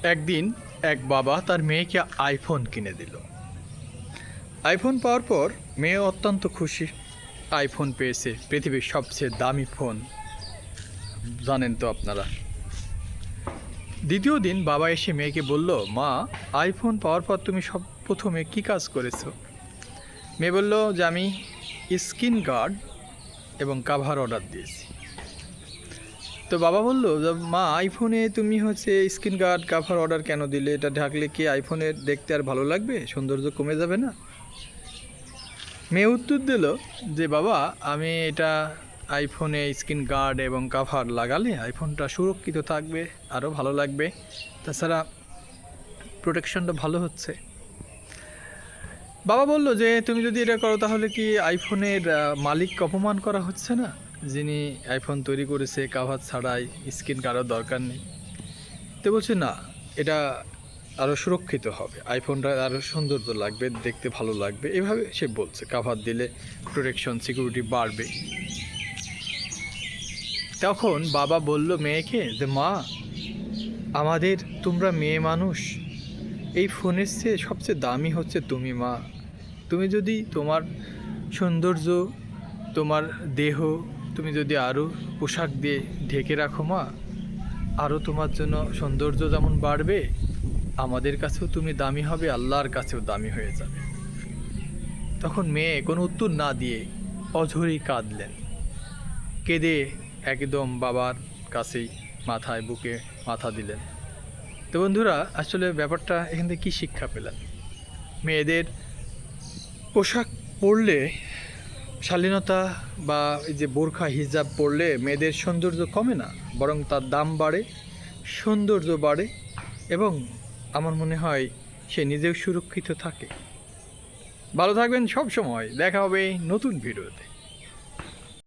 একদিন এক বাবা তার মেয়েকে আইফোন কিনে দিল। আইফোন পাওয়ার পর মেয়ে অত্যন্ত খুশি। আইফোন পেয়েছে, পৃথিবীর সবচেয়ে দামি ফোন, জানেন তো আপনারা। দ্বিতীয় দিন বাবা এসে মেয়েকে বলল, মা, আইফোন পাওয়ার পর তুমি সব প্রথমে কী কাজ করেছো? মেয়ে বলল যে আমি স্ক্রিন গার্ড এবং কাভার অর্ডার দিয়েছি। তো বাবা বলল, মা, আইফোনে তুমি স্ক্রিন গার্ড কাভার অর্ডার কেন দিলে? এটা ঢাকলে কি আইফোনের দেখতে আর ভালো লাগবে? সৌন্দর্য কমে যাবে না? মেয়ে উত্তর দিল যে বাবা, আমি এটা আইফোনে স্ক্রিন গার্ড এবং কাভার লাগালে আইফোনটা সুরক্ষিত থাকবে, আরও ভালো লাগবে, তাছাড়া প্রোটেকশনটা ভালো হচ্ছে। বাবা বলল যে তুমি যদি এটা করো তাহলে কি আইফোনের মালিককে অপমান করা হচ্ছে না? যিনি আইফোন তৈরি করেছে কাভার ছাড়াই, স্ক্রিন গার্ডের দরকার নেই। তো বলছে না, এটা আরও সুরক্ষিত হবে, আইফোনটা আরও সৌন্দর্য লাগবে, দেখতে ভালো লাগবে, এভাবে সে বলছে কাভার দিলে প্রোটেকশন সিকিউরিটি বাড়বে। তখন বাবা বলল মেয়েকে যে মা, আমাদের তোমরা মেয়ে মানুষ, এই ফোনের চেয়ে সবচেয়ে দামি হচ্ছে তুমি। মা, তুমি যদি তোমার সৌন্দর্য, তোমার দেহ তুমি যদি আরও পোশাক দিয়ে ঢেকে রাখো মা, আরও তোমার জন্য সৌন্দর্য যেমন বাড়বে, আমাদের কাছেও তুমি দামি হবে, আল্লাহর কাছেও দামি হয়ে যাবে। তখন মেয়ে কোনো উত্তর না দিয়ে অঝরেই কাঁদলেন। কেঁদে একদম বাবার কাছেই মাথায় বুকে মাথা দিলেন। তো বন্ধুরা, আসলে ব্যাপারটা এখান থেকে কী শিক্ষা পেলেন? মেয়েদের পোশাক পরলে, শালীনতা বা এই যে বোরখা হিজাব পরলে মেয়েদের সৌন্দর্য কমে না, বরং তার দাম বাড়ে, সৌন্দর্য বাড়ে, এবং আমার মনে হয় সে নিজেও সুরক্ষিত থাকে। ভালো থাকবেন সব সময়। দেখা হবে নতুন ভিডিওতে।